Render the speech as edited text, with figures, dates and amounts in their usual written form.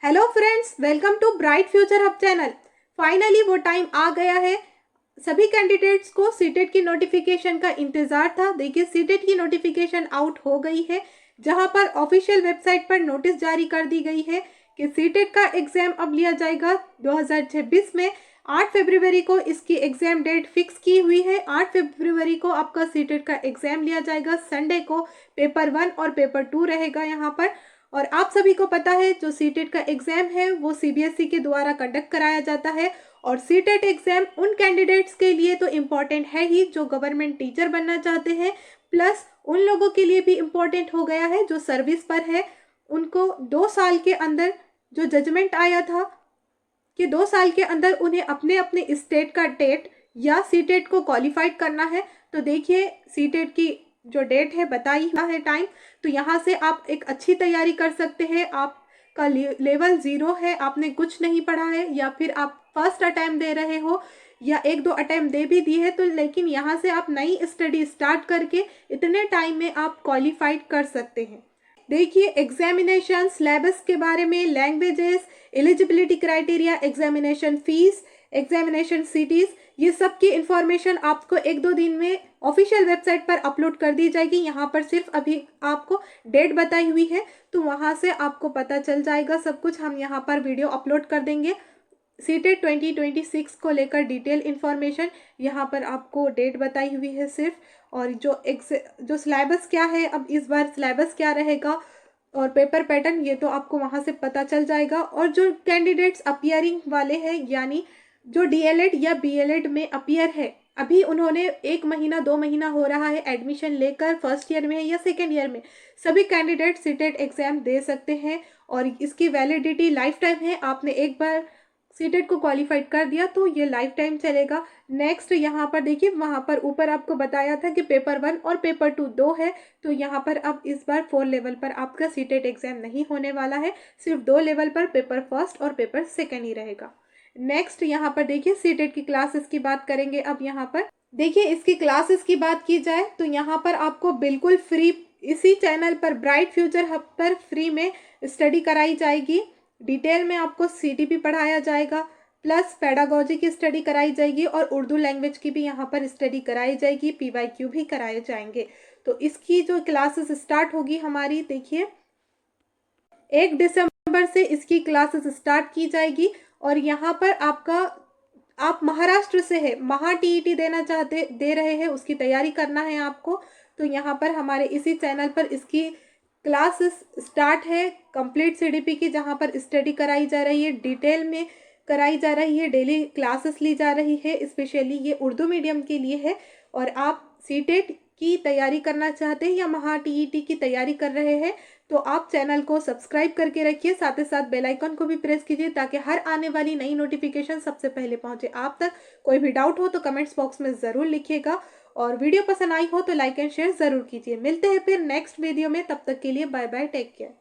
Hello friends, welcome to bright future hub channel. Finally वो time आ गया है। सभी कैंडिडेट्स को सीटेट की नोटिफिकेशन का इंतजार था। देखिए, सीटेट की नोटिफिकेशन आउट हो गई है, जहां पर ऑफिशियल वेबसाइट पर नोटिस जारी कर दी गई है कि सीटेट का एग्जाम अब लिया जाएगा 2026 में। 8 फरवरी को इसकी एग्जाम डेट फिक्स की हुई है। 8 फरवरी को आपका सीटेट का एग्जाम लिया जाएगा। संडे को पेपर 1 और पेपर 2 रहेगा यहाँ पर। और आप सभी को पता है, जो सीटेट का एग्जाम है वो सीबीएसई के द्वारा कंडक्ट कराया जाता है। और सीटेट एग्जाम उन कैंडिडेट्स के लिए तो इम्पॉर्टेंट है ही जो गवर्नमेंट टीचर बनना चाहते हैं, प्लस उन लोगों के लिए भी इम्पॉर्टेंट हो गया है जो सर्विस पर है। उनको 2 साल के अंदर जो जजमेंट आया था कि 2 साल के अंदर उन्हें अपने अपने स्टेट का टेट या सीटेट को क्वालिफाइड करना है। तो देखिए, सीटेट की जो डेट है बताई हुआ है टाइम, तो यहाँ से आप एक अच्छी तैयारी कर सकते हैं। आपका लेवल 0 है, आपने कुछ नहीं पढ़ा है, या फिर आप फर्स्ट अटैम्प्ट दे रहे हो या 1-2 अटैम्प्ट दे भी दी है, तो लेकिन यहाँ से आप नई स्टडी स्टार्ट करके इतने टाइम में आप क्वालिफाइड कर सकते हैं। देखिए, एग्जामिनेशन सिलेबस के बारे में, languages, eligibility criteria, examination fees, examination cities, ये सब की इंफॉर्मेशन आपको 1-2 दिन में ऑफिशियल वेबसाइट पर अपलोड कर दी जाएगी। यहाँ पर सिर्फ अभी आपको डेट बताई हुई है, तो वहाँ से आपको पता चल जाएगा सब कुछ। हम यहाँ पर वीडियो अपलोड कर देंगे सीटेट 2026 को लेकर डिटेल इन्फॉर्मेशन। यहाँ पर आपको डेट बताई हुई है सिर्फ, और जो सिलेबस क्या है, अब इस बार सिलेबस क्या रहेगा और पेपर पैटर्न, ये तो आपको वहाँ से पता चल जाएगा। और जो कैंडिडेट्स अपियरिंग वाले हैं, यानी जो डीएलएड या बीएलएड में अपियर है, अभी उन्होंने 1 महीना 2 महीना हो रहा है एडमिशन लेकर, फर्स्ट ईयर में या सेकेंड ईयर में, सभी कैंडिडेट सीटेट एग्जाम दे सकते हैं। और इसकी वैलिडिटी लाइफ टाइम है। आपने एक बार सीटेट को क्वालिफाइड कर दिया तो ये लाइफ टाइम चलेगा। नेक्स्ट यहाँ पर देखिए, वहाँ पर ऊपर आपको बताया था कि पेपर 1 और पेपर 2 दो है, तो यहाँ पर अब इस बार 4 लेवल पर आपका सीटेट एग्जाम नहीं होने वाला है, सिर्फ 2 लेवल पर पेपर फर्स्ट और पेपर सेकेंड ही रहेगा। नेक्स्ट यहाँ पर देखिए, सीटेट की क्लासेस की बात करेंगे। अब यहाँ पर देखिए, इसकी क्लासेस की बात की जाए तो यहाँ पर आपको बिल्कुल फ्री इसी चैनल पर ब्राइट फ्यूचर हब पर फ्री में स्टडी कराई जाएगी। डिटेल में आपको सीटीपी पढ़ाया जाएगा, प्लस पेडागोजी की स्टडी कराई जाएगी, और उर्दू लैंग्वेज की भी यहाँ पर स्टडी कराई जाएगी, पीवाईक्यू भी कराए जाएंगे। तो इसकी जो क्लासेस स्टार्ट होगी हमारी, देखिए 1 दिसंबर से इसकी क्लासेस स्टार्ट की जाएगी। और यहाँ पर आप महाराष्ट्र से है, महा टीईटी दे रहे हैं, उसकी तैयारी करना है आपको, तो यहाँ पर हमारे इसी चैनल पर इसकी क्लासेस स्टार्ट है कंप्लीट सीडीपी की, जहाँ पर स्टडी कराई जा रही है, डिटेल में कराई जा रही है, डेली क्लासेस ली जा रही है। स्पेशली ये उर्दू मीडियम के लिए है। और आप सीटेट की तैयारी करना चाहते हैं या महा टीईटी की तैयारी कर रहे हैं, तो आप चैनल को सब्सक्राइब करके रखिए, साथ ही साथ बेल आइकन को भी प्रेस कीजिए, ताकि हर आने वाली नई नोटिफिकेशन सबसे पहले पहुंचे आप तक। कोई भी डाउट हो तो कमेंट्स बॉक्स में ज़रूर लिखिएगा, और वीडियो पसंद आई हो तो लाइक एंड शेयर ज़रूर कीजिए। मिलते हैं फिर नेक्स्ट वीडियो में, तब तक के लिए बाय बाय, टेक केयर।